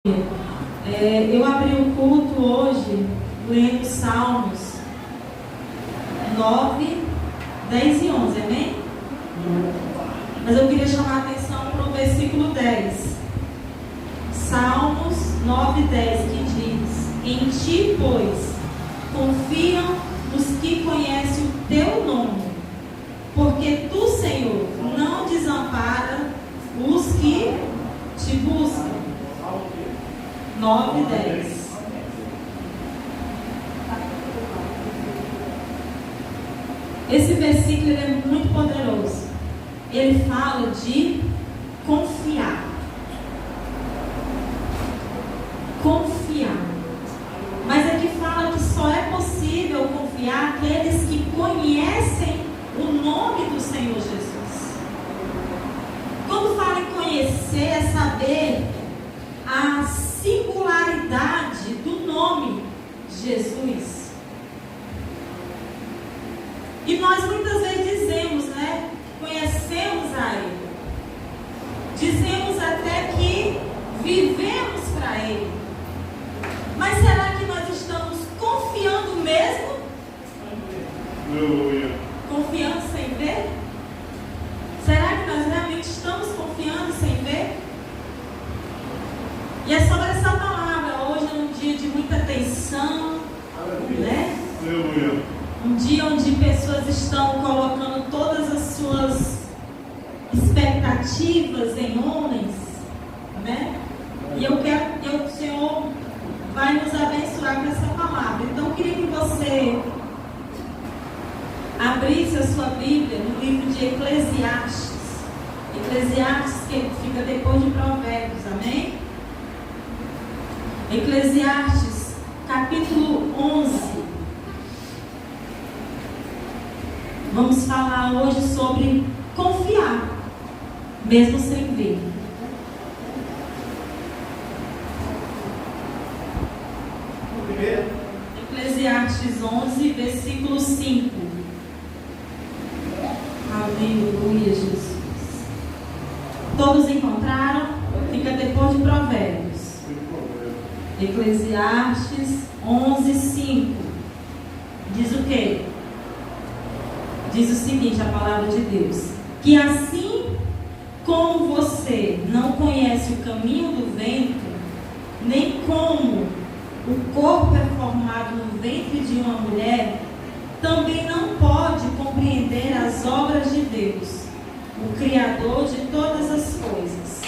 Eu abri o culto hoje lendo Salmos 9, 10 e 11, amém? Mas eu queria chamar a atenção para o versículo 10. Salmos 9, 10, que diz: Em ti, pois, confiam os que conhecem o teu nome, porque tu, Senhor, não desampara os que te buscam. 9, 10. Esse versículo ele é muito poderoso. Ele fala de confiar. Confiar. Mas aqui fala que só é possível confiar aqueles que conhecem o nome do Senhor Jesus. Quando fala em conhecer, é saber a singularidade do nome Jesus. E nós muitas vezes dizemos, né? Conhecemos a Ele. Dizemos até que vivemos para Ele. Mas será que nós estamos confiando mesmo? Aleluia. Confiando sem ver? Será que nós realmente estamos confiando sem ver? E é sobre essa palavra. Hoje é um dia de muita tensão, né? Aleluia. Um dia onde pessoas estão colocando todas as suas expectativas em homens, né? E o Senhor vai nos abençoar com essa palavra. Então eu queria que você abrisse a sua Bíblia no livro de Eclesiastes. Eclesiastes, que fica depois de Provérbios, amém? Eclesiastes, capítulo 11. Vamos falar hoje sobre confiar, mesmo sem ver. Eclesiastes 11, versículo 5. Aleluia, Jesus. Todos encontraram? Fica depois de Provérbios. Eclesiastes 11, 5. Diz o quê? Diz o seguinte, a palavra de Deus: que assim como você não conhece o caminho do vento, nem como o corpo é formado no ventre de uma mulher, também não pode compreender as obras de Deus, o Criador de todas as coisas.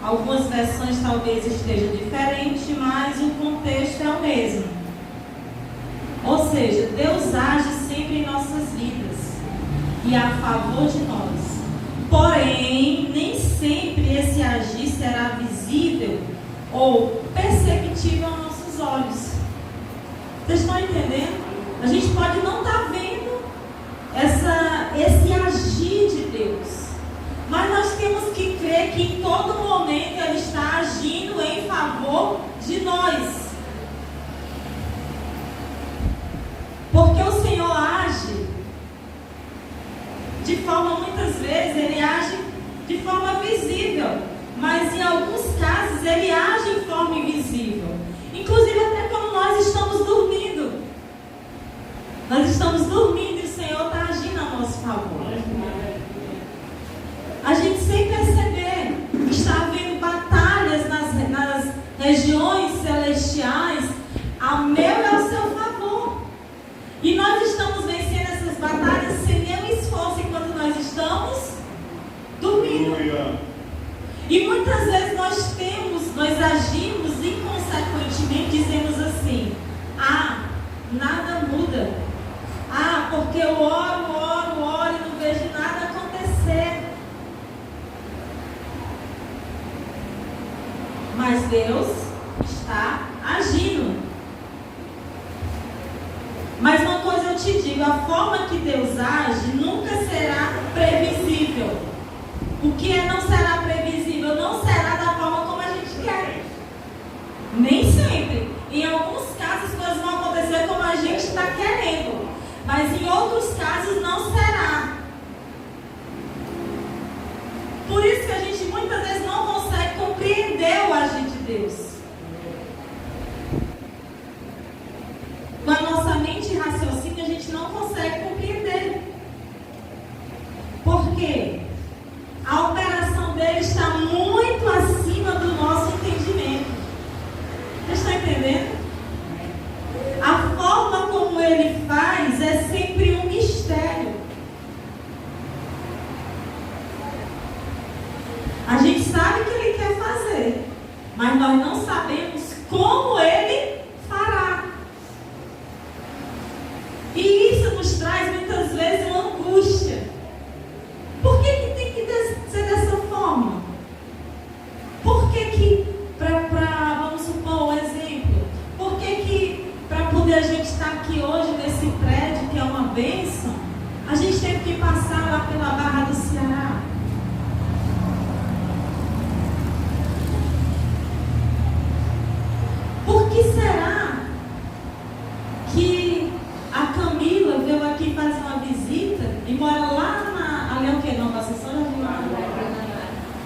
Algumas versões talvez estejam diferentes, mas o contexto é o mesmo. Ou seja, Deus age sempre em nossas vidas e a favor de nós. Porém, nem sempre esse agir será visível ou perceptível aos nossos olhos. Vocês estão entendendo? A gente pode não estar vendo esse agir de Deus, mas nós temos que crer que em todo momento Ele está agindo em favor de nós. Porque o Senhor age de forma, muitas vezes, Ele age de forma visível, mas em alguns casos Ele age em forma invisível. Inclusive até quando nós estamos dormindo. Nós estamos dormindo e o Senhor está agindo a nosso favor. A gente, sem perceber, está havendo batalhas nas regiões celestiais ao meu e ao seu favor. E nós estamos vencendo essas batalhas sem nenhum esforço enquanto nós estamos dormindo. E muitas vezes nós agimos inconsequentemente, dizemos assim: ah, nada muda. Ah, porque eu oro e não vejo nada acontecer. Mas Deus está agindo. Mas uma coisa eu te digo: a forma que Deus age nunca será previsível. O que não será previsível não será da forma como a gente quer. Nem sempre. Em alguns casos as coisas vão acontecer como a gente está querendo, mas em outros casos não será. Por isso que a gente muitas vezes não consegue compreender o agir de Deus. mas nós não sabemos como Ele fará. E isso nos traz muitas vezes uma angústia. Por que tem que ser dessa forma? Por que vamos supor um exemplo, por que para poder a gente estar aqui hoje nesse prédio, que é uma bênção, a gente teve que passar lá pela Barra do Ceará? Por que será que a Camila veio aqui fazer uma visita e mora lá ali é o que? Não, Associação já viu?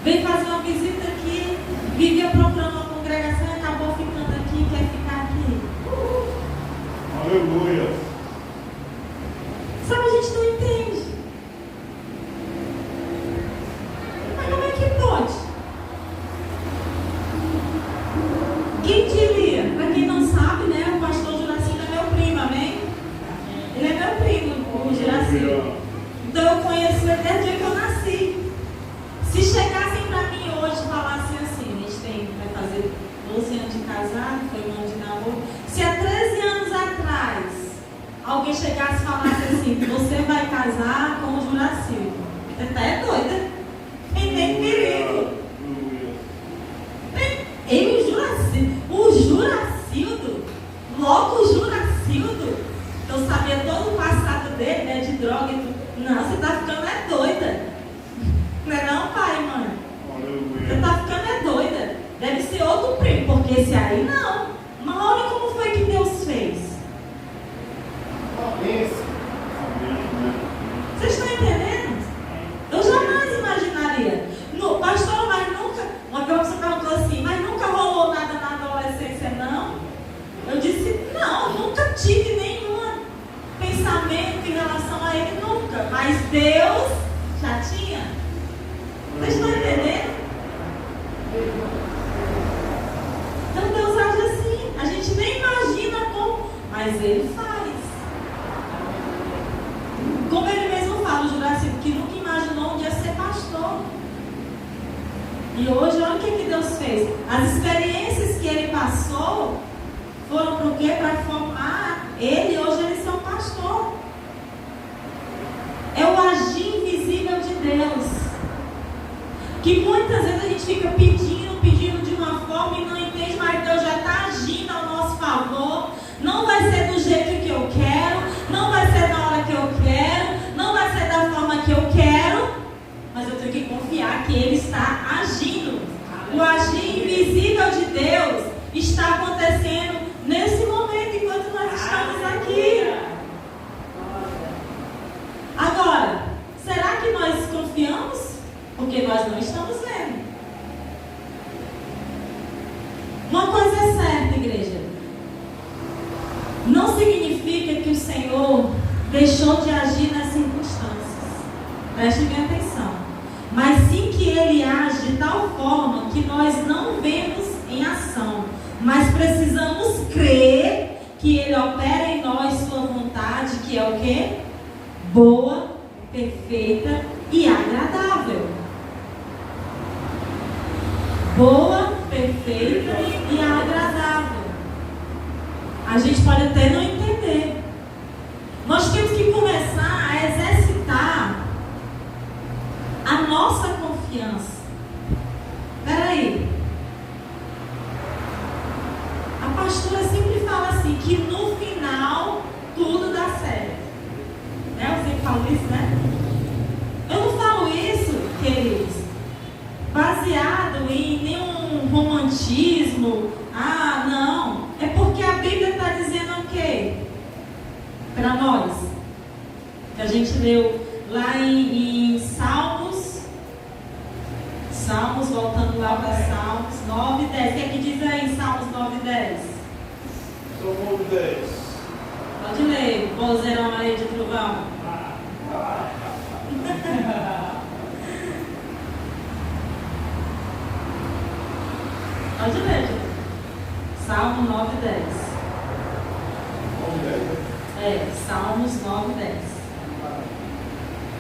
Veio fazer uma visita aqui, vivia procurando uma congregação e acabou ficando aqui, quer ficar aqui. Aleluia! Sabe, a gente não entende. Mas como é que pode? Quem diria? Para quem não sabe, né, o pastor Juraci é meu primo, amém? Ele é meu primo, o Juraci. Então eu conheço ele desde o dia que eu nasci. Se chegassem para mim hoje e falassem assim, a gente vai fazer 12 anos de casado, foi um ano de namoro. Se há 13 anos atrás alguém chegasse e falasse assim, você vai casar com o Juraci, você até doida. Tem perigo. Eu o Juracildo, logo o Juracildo, eu sabia todo o passado dele, né, de droga e tudo. Não, você tá ficando é doida. Não é não, pai e mãe? Você tá ficando é doida. Deve ser outro primo, porque esse aí não. Mas olha como foi que Deus fez. Vocês estão entendendo? Eu jamais imaginaria. Pastor, mas nunca. Uma pessoa perguntou assim, mas nunca rolou nada na adolescência, não? Eu disse, não, nunca tive nenhum pensamento em relação a ele, nunca. Mas Deus já tinha. Vocês estão entendendo? Então Deus age assim. A gente nem imagina como, mas Ele faz. Como Ele mesmo fala, o Juraci, que nunca imaginou um dia ser pastor. E hoje, olha o que Deus fez. As experiências que Ele passou foram para o quê? Para formar Ele, e hoje Ele é um pastor. É o agir invisível de Deus. Que muitas vezes a gente fica pedindo de uma forma e não entende, mas Deus já está agindo ao nosso favor. Não vai ser do jeito que eu quero, não vai ser na hora que eu quero, não vai ser da forma que eu quero, mas eu tenho que confiar que Ele está agindo. O agir invisível de Deus está acontecendo nesse momento, enquanto nós estamos aqui. Agora, será que nós confiamos? Porque nós não estamos vendo. Uma coisa é certa, igreja. Não significa que o Senhor deixou de agir nas circunstâncias. Preste bem atenção. Mas sim que Ele age de tal forma que nós não vemos em ação. Mas precisamos crer que Ele opera em nós sua vontade, que é o quê? Boa, perfeita e agradável. Boa, perfeita e agradável. A gente pode até não entender. Nós temos que começar a exercitar a nossa confiança. Espera aí. A pastora sempre fala assim, que no final tudo dá certo. Né? Eu sempre falo isso, né? Eu não falo isso, queridos, baseado em nenhum romantismo. Ah, não. É porque a Bíblia está dizendo o quê? Para nós. Que a gente leu lá em Salmos, voltando lá para Salmos 9 e 10. O que é que diz aí em Salmos 9 e 10? Salmo 9 e 10. Pode ler, vozeirão aí de trovão. Pode ler, gente. Salmo 9 e 10. 9 e 10, né? É, Salmos 9 e 10.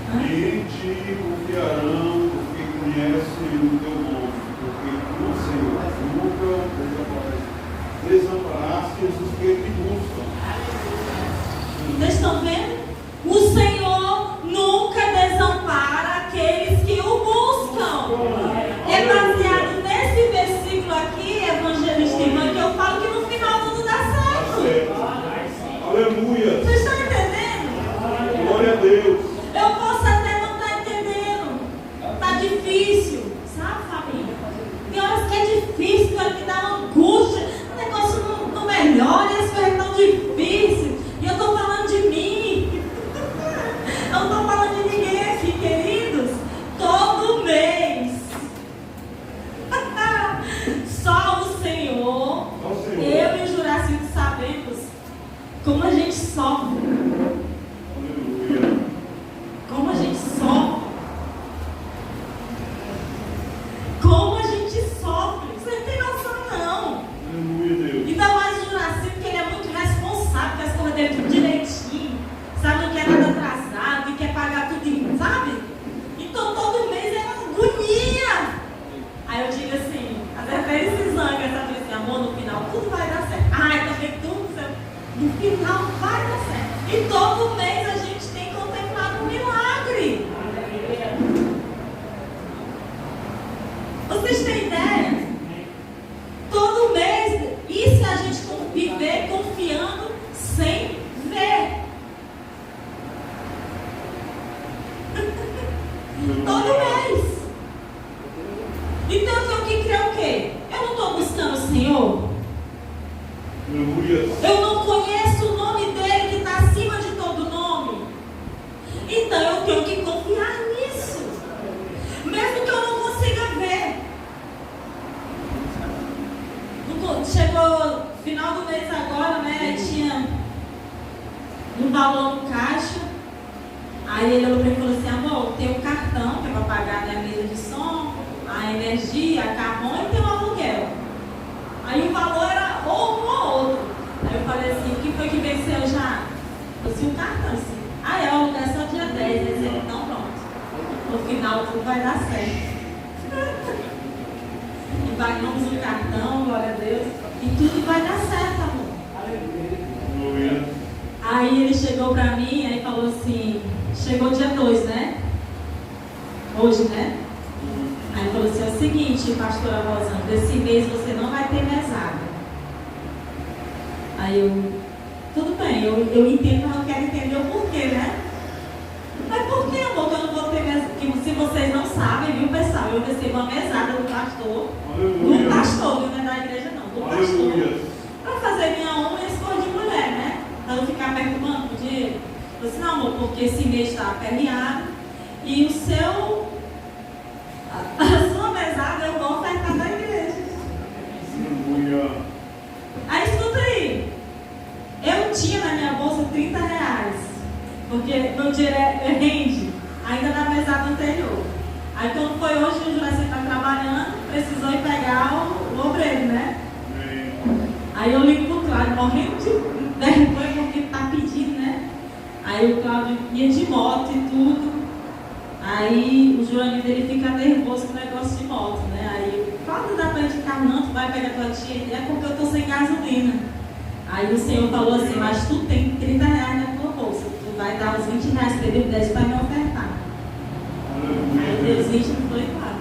E em ti confiarão os que conhecem o teu nome, porque tu, Senhor, nunca eu digo assim, até ele se zanga, sabe assim, amor, no final tudo vai dar certo. Ai, também tudo, no final vai dar certo. E todo mês a gente tem contemplado um milagre. Vocês têm ideia? Todo mês, e se a gente viver confiando sem ver? Todo mês. Então eu tenho que crer o quê? Eu não estou buscando o Senhor. Eu não conheço o nome dele que está acima de todo nome. Então eu tenho que confiar nisso. Mesmo que eu não consiga ver. Chegou final do mês agora, né? Tinha um valor no caixa. Aí ele olhou para mim e falou assim, amor, tem um cartão que é para pagar, né, a mesa de som, a energia, a carvão e tem um aluguel. Aí o valor era ou um ou outro. Aí eu falei assim, o que foi que venceu já? Eu disse, um cartão, assim. Ah, é, o aluguel é só dia 10. Ele disse, então pronto. No final tudo vai dar certo. E pagamos um cartão, glória a Deus. E tudo vai dar certo, amor. Aí ele chegou pra mim, aí falou assim, chegou dia 2, né? Hoje, né? Aí falou assim, é o seguinte, pastora Rosângela, esse mês você não vai ter mesada. Aí eu, tudo bem, eu entendo, mas eu quero entender o porquê, né? Mas por que, amor, que eu não vou ter mesada? Que se vocês não sabem, viu, pessoal, eu recebo uma mesada do pastor, do pastor, não é da igreja não, do pastor, para fazer minha unha e cor de mulher, né? Para não ficar perturbando o dinheiro. Eu disse, não, amor, porque esse mês está aperreado e o seu, a sua mesada eu vou ofertar da igreja. Aí escuta aí, eu tinha na minha bolsa R$30, porque meu dinheiro rende ainda na mesada anterior. Aí quando foi hoje, o Juraci está trabalhando, precisou ir pegar o obreiro, né? Aí eu ligo pro Cláudio, morrendo de vergonha porque tá pedindo, né? Aí o Cláudio ia de moto e tudo. Aí o Joaninho dele fica nervoso com o negócio de moto, né? Aí, Cláudio, dá pra ir de carro não, tu vai pegar tua tia? É porque eu tô sem gasolina. Aí o Senhor falou assim, mas tu tem R$30 na tua bolsa, tu vai dar os R$20 pra ele, 10 para me ofertar. Aí Deus 20 não foi claro.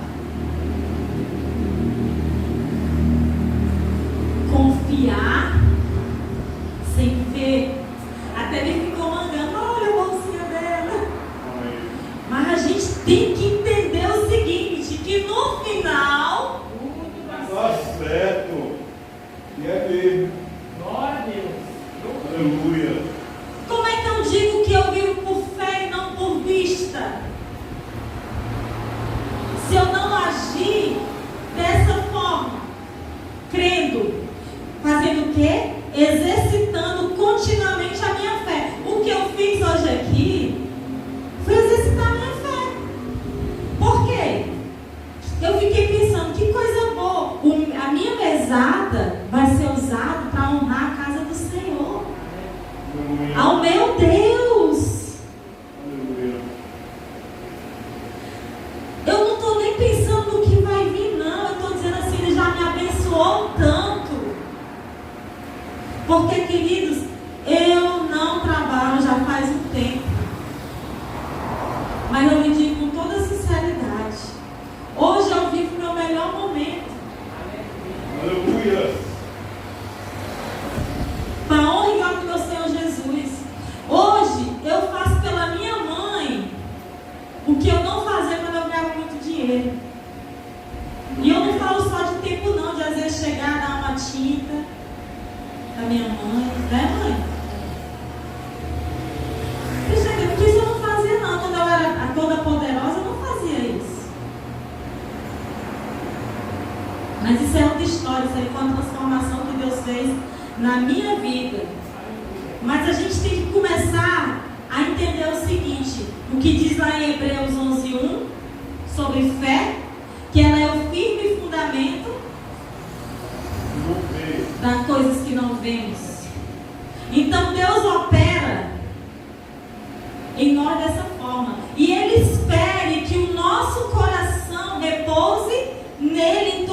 Confiar sem ver. Até ele ficou mangando, olha a bolsinha dela. Mas a gente tem que entender o seguinte, que no final Está certo. E é mesmo. Glória a Deus. Aleluia. como é que eu digo que eu vivo por fé e não por vista? Se eu não agir dessa forma, crendo, fazendo o quê? Exercitando continuamente a minha fé. O que eu fiz hoje aqui foi exercitar a minha fé. Por quê? Eu fiquei pensando, que coisa boa. A minha mesada vai ser usada para honrar a casa do Senhor. Ao meu Deus. Eu não estou nem pensando no que vai vir, não. Eu estou dizendo assim, Ele já me abençoou tanto. Porque, queridos, eu não trabalho já faz um tempo. Mas eu lhe digo com toda sinceridade. Hoje eu vivo o meu melhor momento. Aleluia. Para a honra e glória do meu Senhor Jesus. Hoje eu faço pela minha mãe o que eu não fazia quando eu ganhava muito dinheiro. E eu não falo só de tempo não, de às vezes chegar, dar uma tinta da minha mãe, né, mãe? Porque isso eu não fazia não. Quando eu era toda poderosa, eu não fazia isso. Mas isso é outra história, isso aí foi uma transformação que Deus fez na minha vida. Mas a gente tem que começar a entender o seguinte, o que diz lá em Hebreus 11:1 sobre fé, que ela é o firme fundamento das coisas que não vemos. Então Deus opera em nós dessa forma, e Ele espera que o nosso coração repouse nele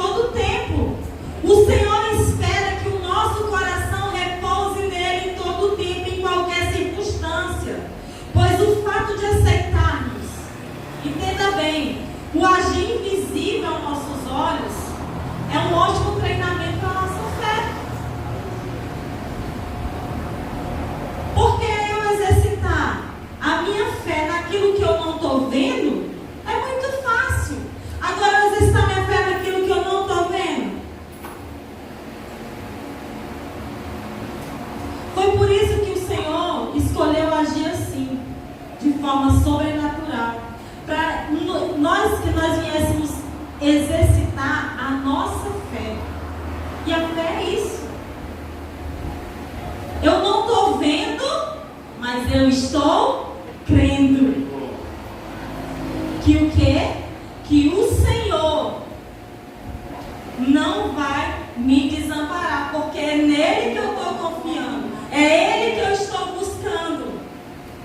não vai me desamparar, porque é nele que eu estou confiando, é ele que eu estou buscando.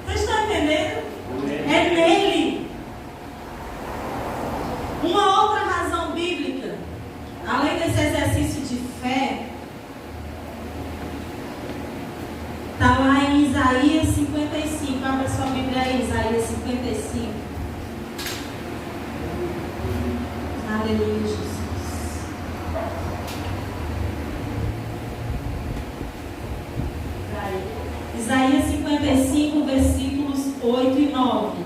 Vocês estão entendendo? É nele. Uma outra razão bíblica, além desse exercício de fé, está lá em Isaías 55. Abra sua Bíblia aí, Isaías 55. Aleluia, Jesus. Isaías 55, versículos 8 e 9.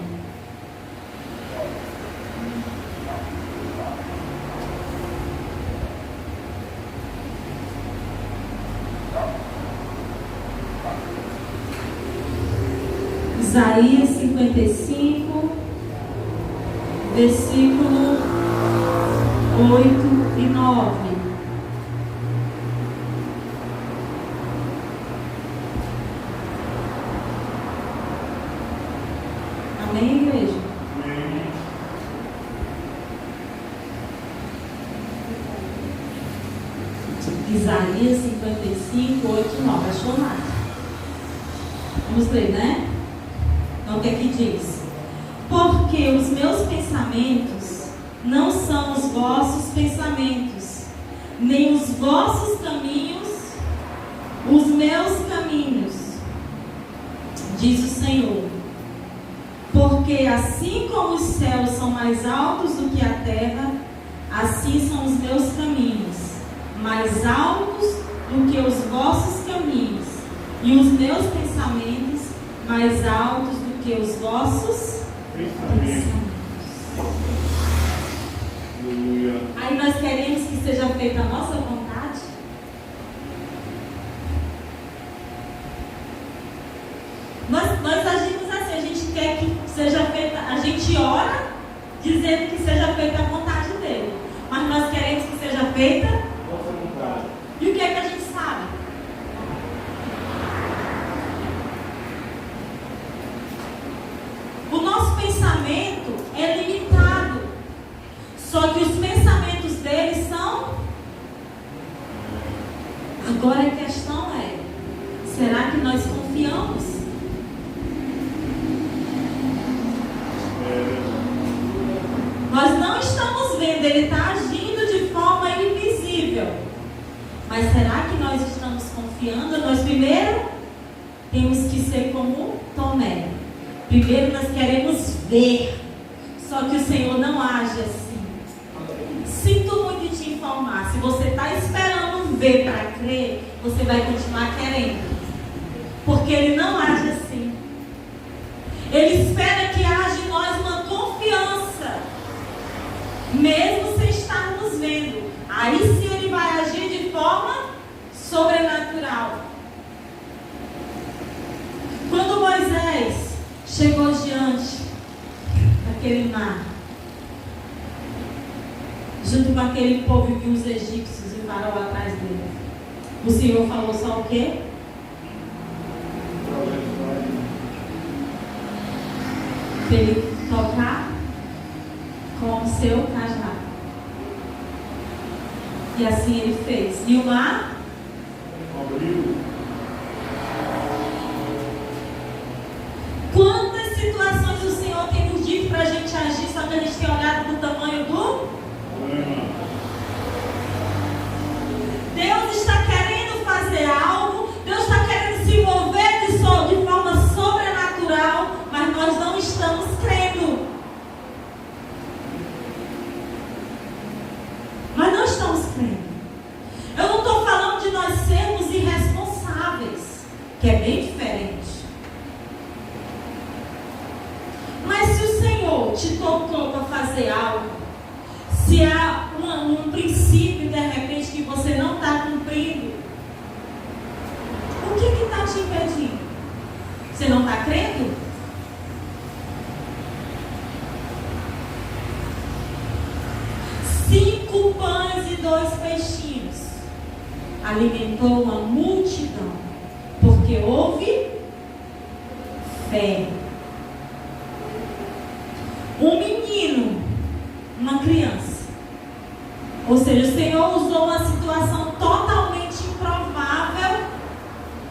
Isaías 55, versículo 8 e 9. Amém, igreja? Amém. Isaías 55, 8 e 9. Achou mais? Vamos ler, né? Então, o que é que diz? Porque os meus pensamentos não são os vossos pensamentos, nem os vossos caminhos, os meus caminhos, diz o Senhor. Porque assim como os céus são mais altos do que a terra, assim são os meus caminhos, mais altos do que os vossos caminhos, e os meus pensamentos mais altos do que os vossos pensamentos. Aleluia. Aí nós queremos que seja feita a nossa vontade. Nós agimos assim, a gente quer que seja feita, a gente ora dizendo que seja feita a vontade dele, mas nós queremos que seja feita Nossa vontade. e o que é que a gente sabe? O nosso pensamento é limitado, só que os pensamentos dele são. Agora a questão é, será que nós confiamos? Nós não estamos vendo, ele está agindo de forma invisível. Mas será que nós estamos confiando? Nós primeiro temos que ser como Tomé. Primeiro nós queremos ver. Só que o Senhor não age assim. Sinto muito te informar. Se você está esperando ver para crer, você vai continuar querendo. Porque Ele não age assim. Ele espera que haja em nós uma confiança, mesmo sem estarmos vendo. Aí sim Ele vai agir de forma sobrenatural. Quando Moisés chegou diante daquele mar, junto com aquele povo e viu os egípcios e parou atrás dele, o Senhor falou só o quê? Para ele tocar com o seu cajado. E assim ele fez. E o mar Abriu. Quantas situações o Senhor tem nos dito para a gente agir, só que a gente tem olhado do tamanho do... Deus está querendo fazer algo, Deus está querendo se envolver de forma sobrenatural, mas nós não estamos crendo. Nós não estamos crendo. Eu não estou falando de nós sermos irresponsáveis, que é bem diferente. Mas se o Senhor te tocou para fazer algo, se há um princípio de repente que você não está cumprindo, o que está te impedindo? Você não está crendo? Cinco pães e 2 peixinhos alimentou uma multidão, porque houve fé. Um menino, uma criança, ou seja, seja, o Senhor usou uma situação totalmente improvável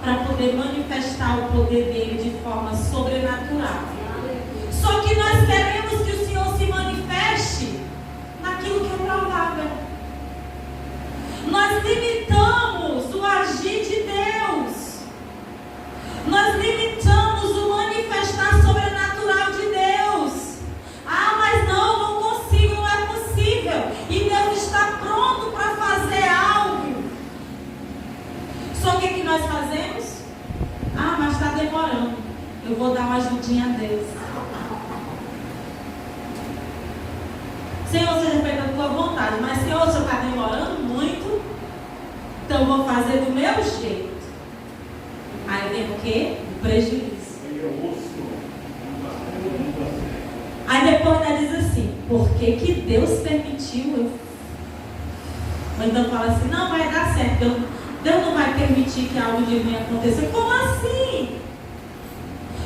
para poder manifestar o poder dele de forma sobrenatural. Só que nós queremos que o Senhor se manifeste naquilo que é provável. Nós limitamos o agir de Deus. Nós limitamos o manifestar sobrenatural de Deus. Ah, mas não consigo, não é possível. E Deus está pronto para fazer algo. Só que o que nós fazemos? Ah, mas está demorando. Eu vou dar uma ajudinha a Deus. Senhor, seja feita a tua vontade. Mas Senhor, o Senhor está demorando muito. Então eu vou fazer do meu jeito. Aí vem o quê? O prejuízo. Aí depois ela diz assim: por que que Deus permitiu? Ou então fala assim: não vai dar certo. Deus não vai permitir que algo de mim aconteça. Como assim?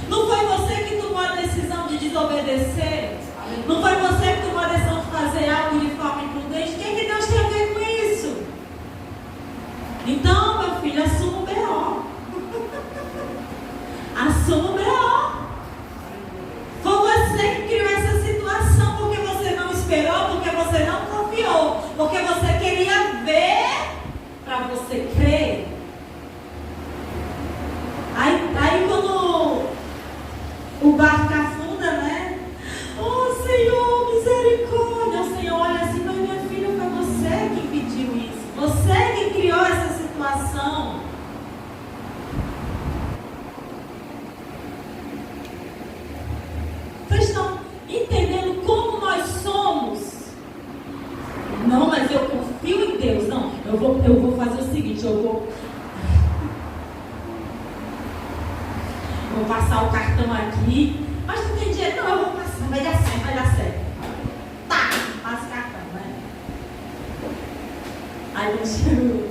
Não foi você que tomou a decisão de desobedecer? Não foi você que tomou a decisão de fazer algo de forma imprudente? O que Deus tem a ver com isso? Então, meu filho, assuma o B.O. Assuma o B.O. Foi você que criou essa situação porque você não esperou, porque você não confiou, porque você queria ver para você crer. Aí quando o barco afunda, né? Oh Senhor, misericórdia. O Senhor olha assim: mas minha filha, foi você que impediu isso. Você que criou essa situação. Vocês estão entendendo como nós somos? Não, mas eu confio em Deus. Não, eu vou fazer o seguinte: eu vou passar o cartão aqui. Mas tu tem dinheiro? Não, eu vou passar. Vai dar certo, vai dar certo. Tá, passa o cartão, né? Aí eu chego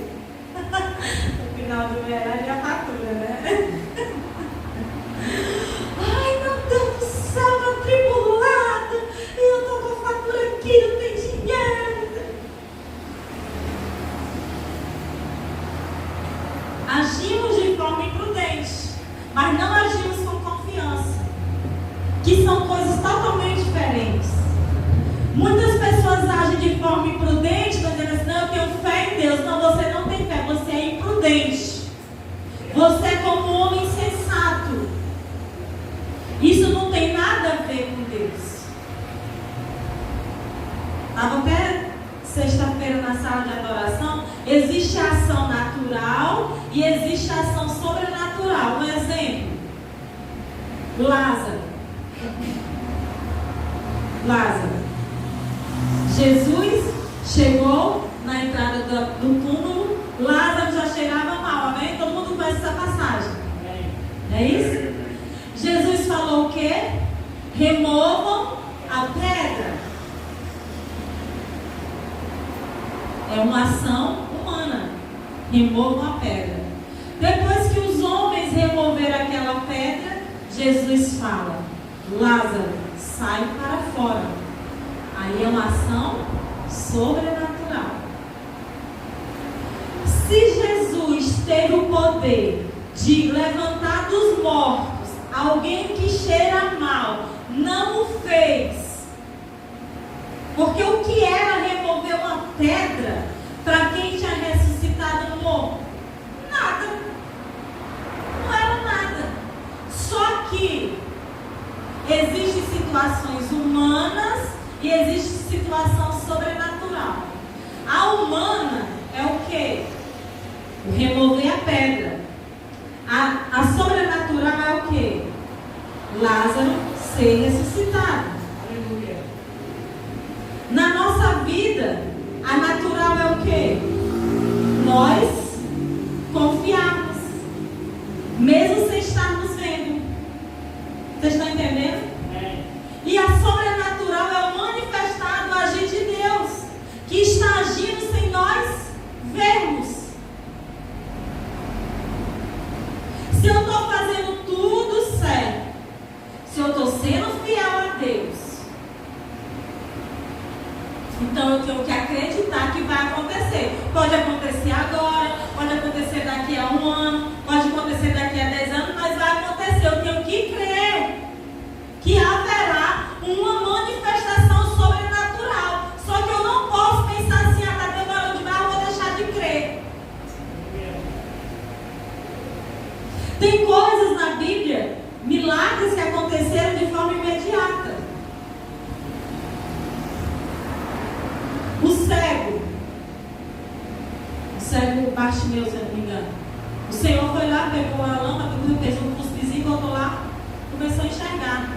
no final do mês, aí a fatura, né? Ai, meu Deus do céu, meu tribulado. E eu tô com a fatura aqui, não tem dinheiro. Agimos de forma imprudente, mas não agimos com confiança, que são coisas totalmente diferentes. Muitas pessoas agem de forma imprudente, dizendo assim: não, eu tenho fé em Deus. Não, você não tem fé, você é imprudente. Você é como um homem insensato. Isso não tem nada a ver com Deus. Estava até sexta-feira na sala de adoração. Existe a ação natural e existe a ação sobrenatural. Um exemplo: Lázaro. Jesus chegou na entrada do túmulo. Lázaro já cheirava mal, amém? Todo mundo conhece essa passagem. É isso? Jesus falou o quê? Removam a pedra. É uma ação humana. Removam a pedra. Depois que os homens removeram aquela pedra, Jesus fala: Lázaro, sai para fora. Aí é uma ação sobrenatural. Se Jesus teve o poder de levantar dos mortos alguém que cheira mal, não o fez. Porque o que era remover uma pedra para quem tinha ressuscitado no morto? Nada. Não era nada. Só que existem situações humanas e existe situação sobrenatural. A humana é o quê? O remover a pedra. A sobrenatural é o quê? Lázaro ser ressuscitado. Aleluia. Na nossa vida, a natural é o quê? Nós confiarmos, mesmo sem estarmos vendo. Vocês estão entendendo? E a sobrenatural é o manifestado agir de Deus, que está agindo sem nós vermos. Se eu estou fazendo tudo certo, se eu estou sendo fiel a Deus, então eu tenho que na Bíblia milagres que aconteceram de forma imediata. O cego Bartimeu, se eu não me engano. O Senhor foi lá, pegou a lâmpada, fez um cuspezinho, voltou lá, começou a enxergar.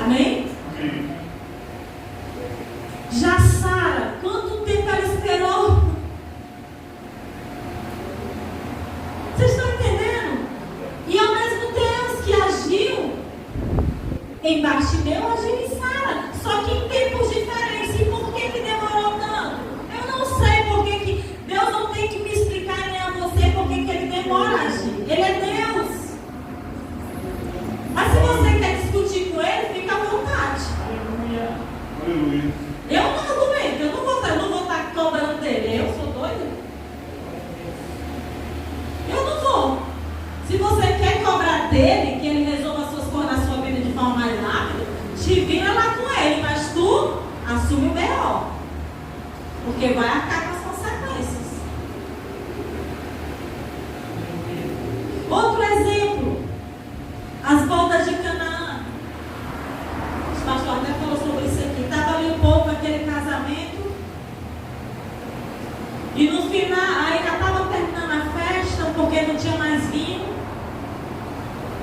Amém? Amém. Já Sara, quanto tempo ela esperou? Vocês estão entendendo? E ao mesmo Deus que agiu em Bartimeu, agiu em Sara. Só que em tempos diferentes. E por que demorou tanto? Eu não sei por que Deus não tem que me explicar nem a você por que ele demora a agir. Ele é Deus. Mas se você quer discutir com ele, fica à vontade. Aleluia. Eu não argumento, eu não vou estar cobrando dele. Eu sou doida? Eu não vou. Se você quer cobrar dele, que ele resolva as suas coisas na sua vida de forma mais rápida, te vira lá com ele, mas tu assume o B.O. Porque vai arcar com as consequências. Outro exemplo, as bodas de Canaã. O pastor até falou sobre isso aqui. Estava ali um pouco aquele casamento. E no final, aí já estava terminando a festa, porque não tinha mais vinho.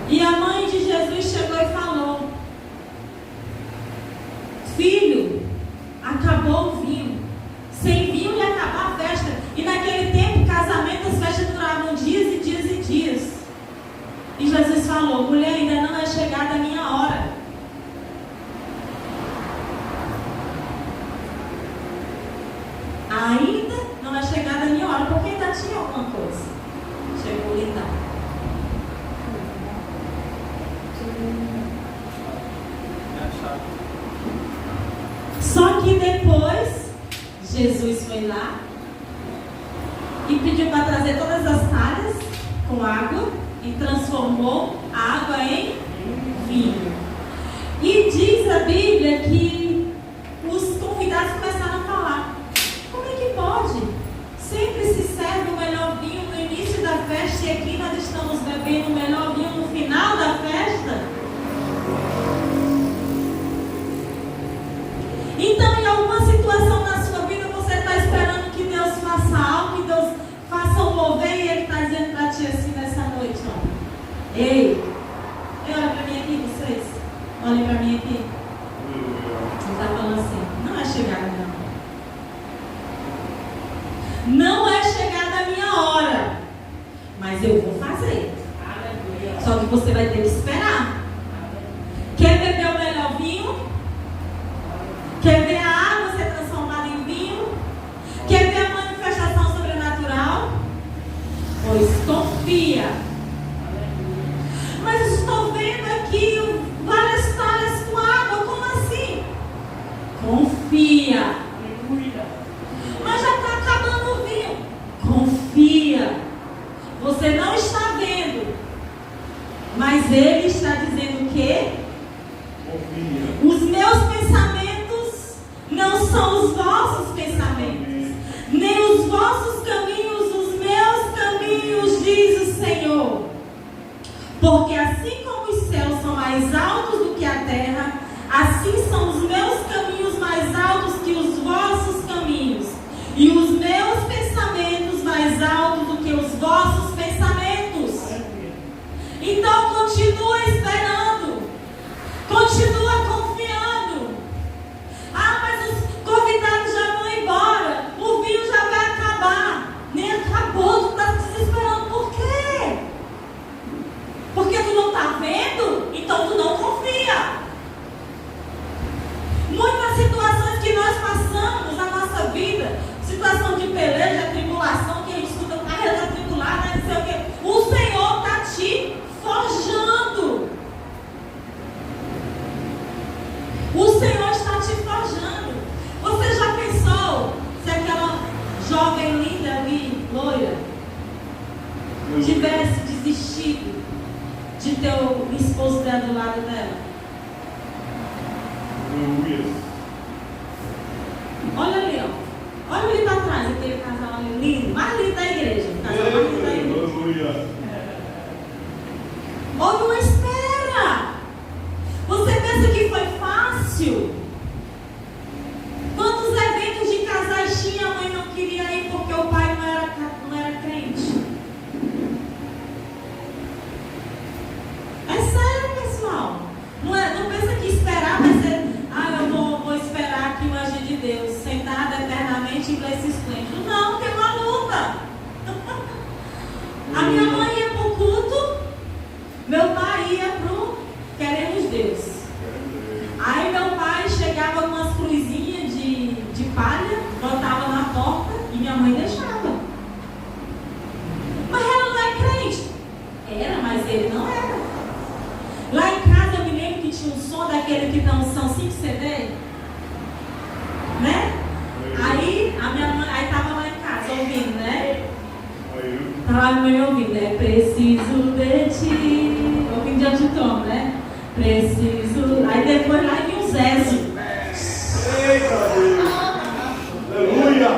E a mãe de Jesus chegou e falou: filho, acabou o vinho. Sem vinho ia acabar a festa. E naquele tempo, casamento, as festas duravam dias e dias e dias. E Jesus falou: mulher, ainda não é chegada a minha hora. Ainda não é chegada a minha hora, porque ainda tinha alguma coisa. Chegou ali, tá? Só que depois, Jesus foi lá e pediu para trazer todas as talhas com água e transformou a água em vinho. E diz a Bíblia que os convidados começaram a falar: como é que pode? Sempre se serve o melhor vinho no início da festa e aqui nós estamos bebendo o melhor vinho no final da festa? Então, em alguma situação na sua vida, você está esperando que Deus faça algo, que Deus faça um mover, e Ele está dizendo para ti assim nessa noite: ó. Ei, olha para mim aqui, vocês. Olhem para mim aqui. Ele está falando assim: não é chegada a minha hora. Não é chegada a minha hora, mas eu vou fazer. Só que você vai ter que esperar. Quer beber o melhor vinho? Quer ver a água ser transformada em vinho? Quer ver a manifestação sobrenatural? Pois confia. Mas estou vendo aqui várias talhas com água. Como assim? Confia. Mas já está acabando o vinho. Confia. Você não está vendo, mas Ele está dizendo que Confia. os meus pensamentos não são os vossos pensamentos, nem os vossos caminhos, os meus caminhos, diz o Senhor. Porque assim como os céus são mais altos do que a terra, assim são os meus caminhos mais altos que os vossos caminhos, e os meus pensamentos mais altos do que os vossos pensamentos. Então continua esperando, continua confiando. Ah, mas os convidados já vão embora, o vinho já vai acabar. Nem acabou, tu está desesperando. Por quê? Porque tu não está vendo? Então tu não confia. Muitas situações que nós passamos na nossa vida, situação de peleja, tribulação, que a gente escuta: ah, eu estou atribulada, não sei o quê. O Senhor está te forjando. O Senhor está te forjando. Você já pensou se aquela jovem linda ali, loira, tivesse desistido de ter o esposo dela do lado dela? Aleluia. Olha ali, ó. Olha ali para trás, aquele casal ali lindo, mais lindo da igreja. O casal mais lindo da igreja. Aleluia. esses coentros. Não, tem uma luta. A minha mãe ia para o culto, meu pai ia para o Queremos Deus. Aí meu pai chegava com umas cruzinhas de palha, botava na porta e minha mãe deixava. Mas ela não é crente. Era, mas ele não era. Lá em casa eu me lembro que tinha um som daquele que são 5 CD, né? Aí a minha mãe estava lá em casa ouvindo, né? Estava a mãe ouvindo, né? Preciso de ti. Ouvindo de antitoma, né? Preciso. Aí depois lá vinha o Zezo. Eita Deus! Aleluia!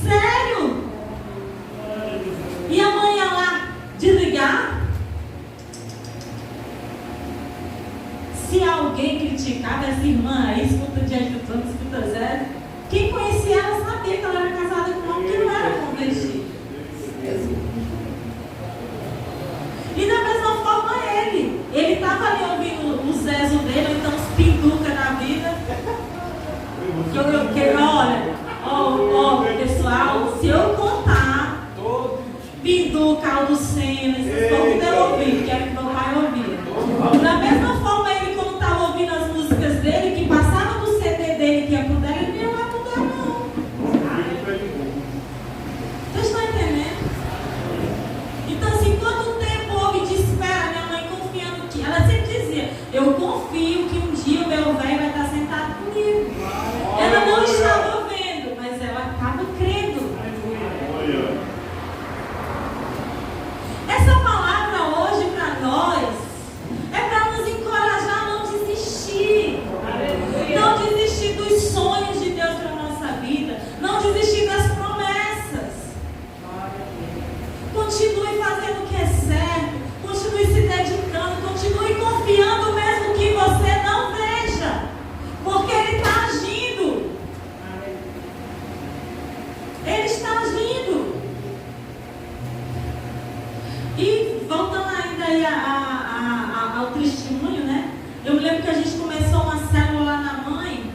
Sério? E a mãe ia lá desligar. Se alguém criticava essa irmã aí, escuta diante do trono, escuta Zé. Quem conhecia ela sabia que ela era casada com um homem que não era convertido. E da mesma forma ele estava ali ouvindo o Zezo dele, ou então os pinduca da vida. Olha, pessoal, se eu contar pinduca, Alducena, esses povos não ouvir, que era que meu pai ouvia. Da mesma forma ele, quando estava ouvindo as músicas dele, que passava do CD dele, que ia pro dela, ele não ia mudar não. Vocês estão entendendo? Então assim, quanto tempo houve de espera, minha mãe confiando que, ela sempre dizia, eu confio que um dia o meu velho vai estar sentado comigo. Ela não estava vendo, mas ela estava crendo. Essa palavra hoje para nós é para nos encorajar a não desistir. Não desistir dos sonhos de Deus para a nossa vida. Não desistir das promessas. Continue fazendo o que é certo. Continue se dedicando. Continue confiando mesmo que você não veja. Porque Ele está agindo. Ele está agindo. E voltando ainda aí ao testemunho, né? Eu me lembro que a gente começou uma célula lá na mãe.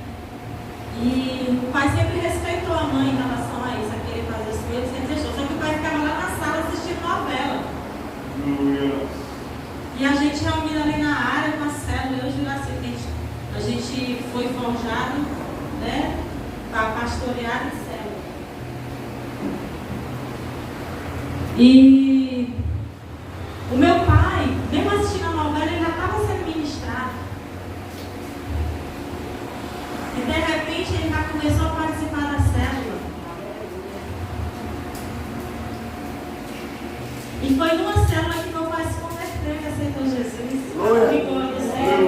E o pai sempre respeitou a mãe em relação a isso, a querer fazer as coisas, sempre deixou. Só que o pai ficava lá na sala assistindo novela. E a gente reunida ali na área com a célula, eu e o Juraci, a gente foi forjado, né? Para pastorear em célula. E o meu pai, mesmo assistindo a novela, ele já estava sendo ministrado. E de repente ele já começou a participar da célula. E foi numa célula que meu pai se converteu e aceitou Jesus. Ficou no céu.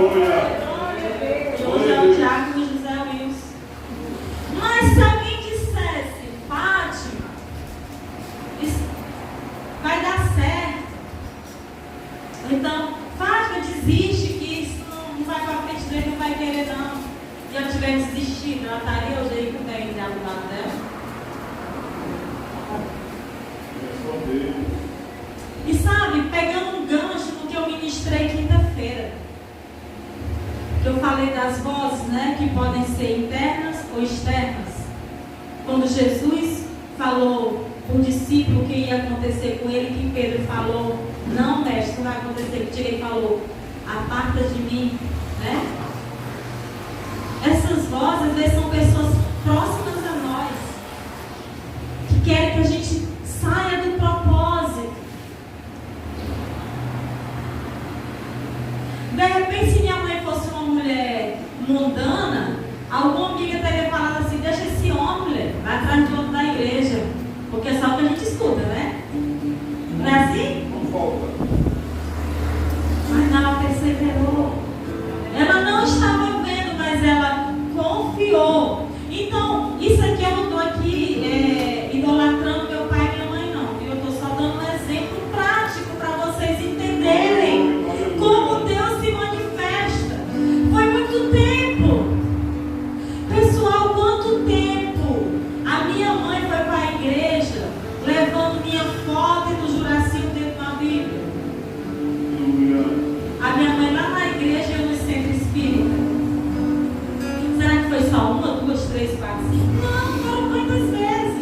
E hoje é o Tiago e o José Wilson. Mas se alguém dissesse, Fátima, isso vai dar certo. Então, Fátima, desiste, que isso não vai para frente dele, não vai querer não. E eu tiver desistido, ela estaria hoje aí com o bem do lado dela. E sabe, pegando um gancho no que eu ministrei quinta-feira, que eu falei das vozes, né, que podem ser internas ou externas. Quando Jesus falou para o discípulo o que ia acontecer com ele, que Pedro falou, não, mestre, não vai acontecer contigo, ele falou, aparta de mim, né? Essas vozes, às vezes, são pessoas próximas a nós, que querem que a gente saia do propósito. De repente, se minha mãe fosse uma mulher mundana, alguma amiga teria falado assim, deixa esse homem, mulher, vai atrás de outro da igreja, porque é só o que a gente escuta, né? Não é assim? Não falta. Mas ela perseverou. Ela não estava vendo, mas ela confiou. Então, isso aqui eu não estou aqui idolatrando meu pai e minha mãe, não. Eu estou só dando um exemplo prático para vocês entenderem como Deus se manifesta. Foi muito tempo. Pessoal, quanto tempo a minha mãe foi para a igreja levando minha foto e do Juraci dentro da Bíblia. A minha mãe lá na igreja e eu no centro espírita. Será que foi só uma, duas, três, quatro, cinco? Não, foram muitas vezes.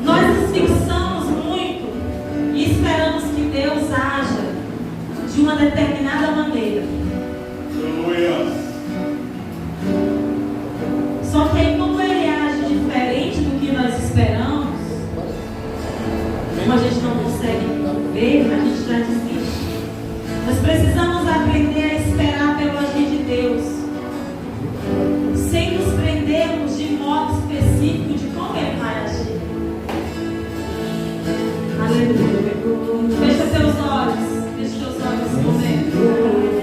Nós nos fixamos muito e esperamos que Deus haja de uma determinada maneira. Só que aí, como Ele age diferente do que nós esperamos, como a gente não consegue ver, a gente já desiste. Nós precisamos aprender a esperar pelo agir de Deus, sem nos prendermos de modo específico de como Ele vai agir. Aleluia. Fecha seus olhos. Fecha seus olhos nesse momento.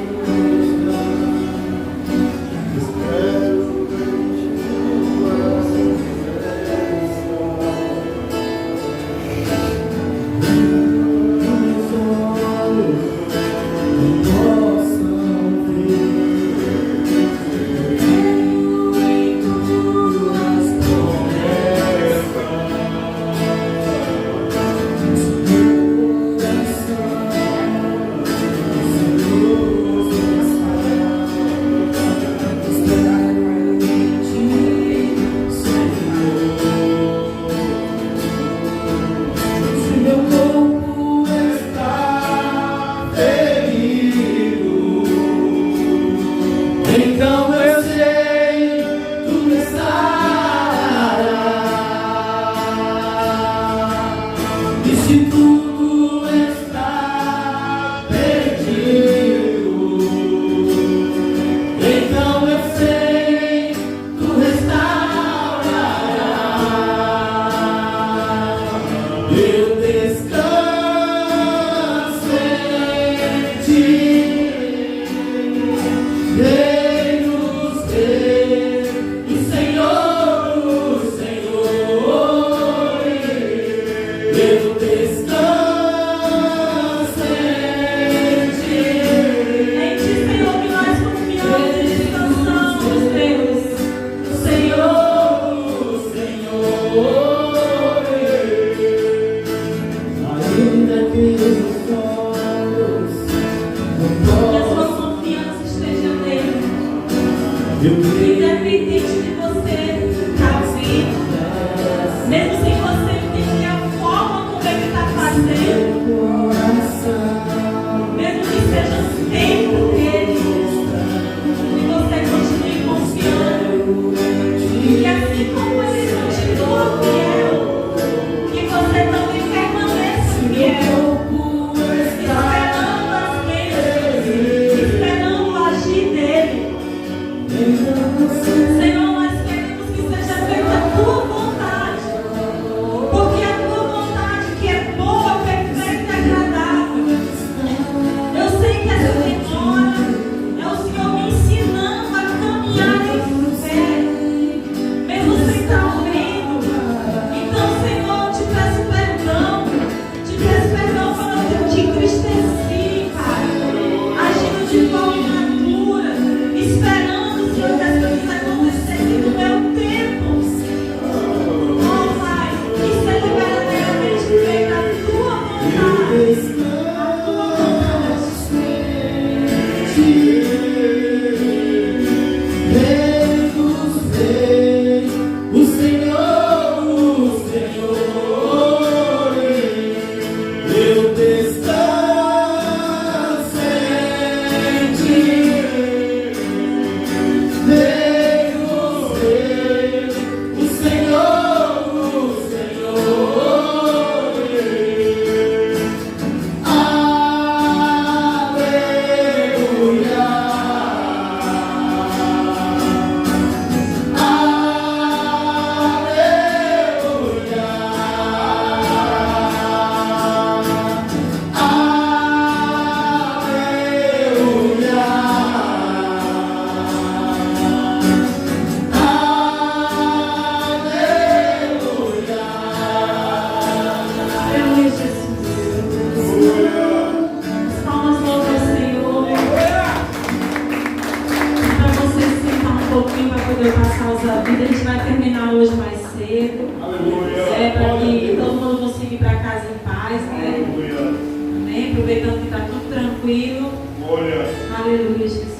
poder passar os a vida. A gente vai terminar hoje mais cedo. Aleluia. Para que todo mundo consiga ir para casa em paz, né? Aleluia. Amém? Aproveitando que está tudo tranquilo. Glória. Aleluia, Jesus.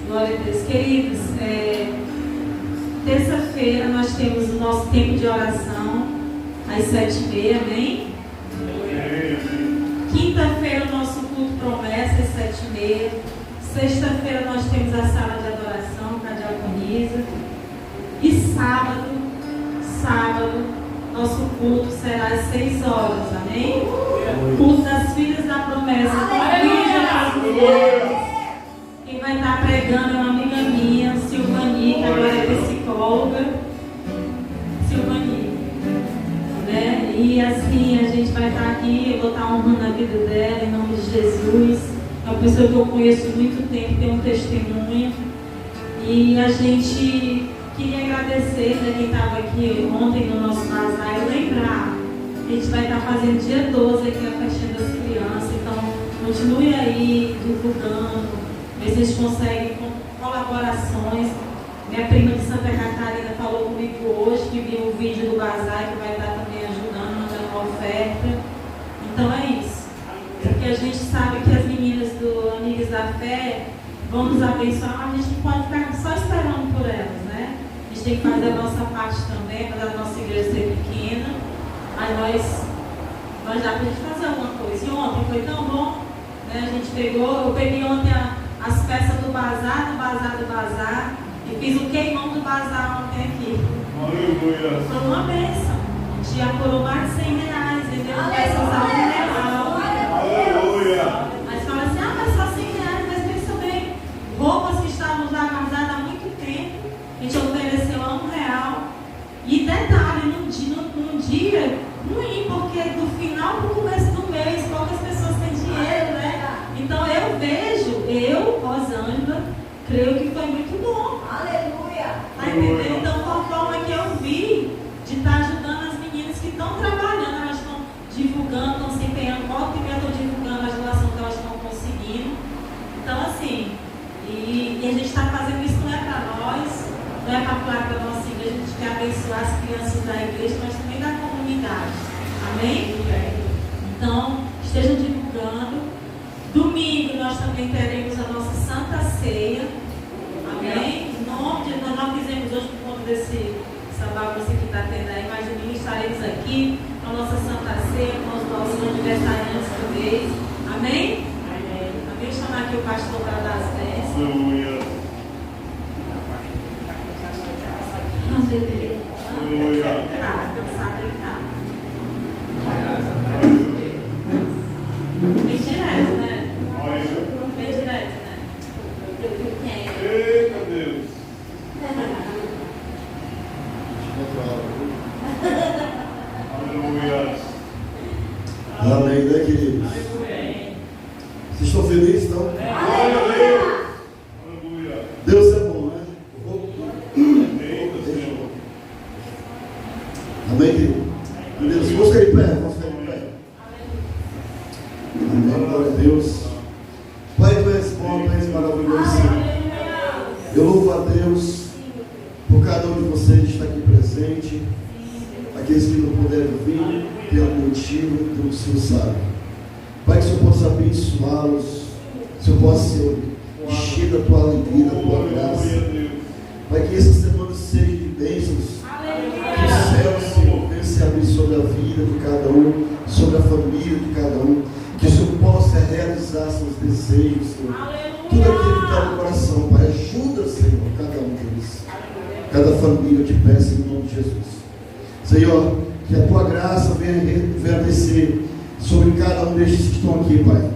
Glória a Deus. Queridos, terça-feira nós temos o nosso tempo de oração às 7h30, amém? Quinta-feira o nosso culto promessa às 7h30. Sexta-feira nós temos a sala de adoração com a diaconisa. E sábado, nosso culto será às 6 horas, amém? Culto das filhas da promessa. Quem vai estar pregando é uma amiga minha, Silvani, que agora é psicóloga. Silvani, né? E assim, a gente vai estar aqui, eu vou estar honrando a vida dela em nome de Jesus. É uma pessoa que eu conheço há muito tempo, tem um testemunho. E a gente queria agradecer, né, quem estava aqui ontem no nosso bazar e lembrar. A gente vai estar fazendo dia 12 aqui a festinha das crianças. Então, continue aí divulgando. Ver se a gente consegue colaborações. Minha prima de Santa Catarina falou comigo hoje que viu o vídeo do bazar que vai estar também ajudando, mandando uma oferta. Então é isso. Porque a gente sabe que as meninas do Amigas da Fé vão nos abençoar, mas a gente não pode ficar só esperando por elas, né? A gente tem que fazer a nossa parte também, apesar da nossa igreja ser pequena, mas nós dá pra gente fazer alguma coisa. E ontem foi tão bom, né? A gente eu peguei ontem as peças do bazar, e fiz o queimão do bazar ontem aqui. Aleluia. Foi uma bênção. A gente já apurou mais de R$100, vendeu peças a R$1. Aleluia. Mas fala assim, mas só R$100, mas pensa bem, roupas que estavam já guardadas há muito tempo, a gente ofereceu a R$1. E detalhe, num dia ruim, porque do final para o começo do mês, poucas pessoas têm dinheiro, né? Então Rosângela, creio que foi muito bom. Aleluia! Tá entendendo? Então, foi a forma que eu vi de estar ajudando as meninas que estão trabalhando, elas estão divulgando, estão se empenhando, volta e meia estão divulgando a doação que elas estão conseguindo. Então, assim, e a gente está fazendo isso não é para nós, não é para a placa da nossa igreja, a gente quer abençoar as crianças da igreja, mas também da comunidade. Amém? Então, estejam divulgando. Domingo nós também teremos a nossa Santa Ceia. Amém? Em nome de Deus, nós fizemos hoje por conta dessa bagunça que está tendo aí, mas domingo estaremos aqui com a nossa Santa Ceia, com os nossos aniversariantes do mês. Amém? Amém. Vou chamar aqui o pastor para dar as bênçãos. Aleluia. Aleluia. Tá, cansado ele tá. Bem direto, né? Bem direto, né? Eita Deus. Aleluia. Amém, né, queridos? Vocês estão felizes, então? Aleluia. Deus é bom, né? Eita Senhor. Amém, querido? Deus, vamos ficar de pé, vamos ficar de pé. Amém, glória a Deus. Pai, tu és bom, tu és maravilhoso, Senhor. Eu louvo a Deus por cada um de vocês que está aqui presente. Aqueles que não puderam vir, tem algum motivo, então o Senhor sabe. Pai, que o Senhor possa abençoá-los, que o Senhor possa ser encher da tua alegria, da tua graça. Pai, que essa semana seja de bênçãos. Que o céu, Senhor, venha se abrir sobre a vida de cada um, sobre a família de cada um. Que o Senhor possa realizar seus desejos, Senhor. Tudo aquilo que está no coração, Pai, ajuda, Senhor, cada um deles. Cada família, eu te peço em nome de Jesus. Senhor, que a tua graça venha descer sobre cada um destes que estão aqui, Pai.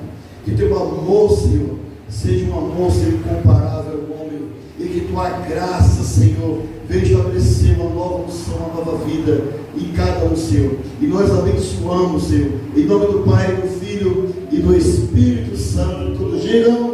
Que teu amor, Senhor, seja um amor, Senhor, incomparável, bom, meu. E que tua graça, Senhor, venha estabelecer uma nova unção, uma nova vida em cada um, Senhor. E nós abençoamos, Senhor, em nome do Pai, do Filho e do Espírito Santo. Todos digam.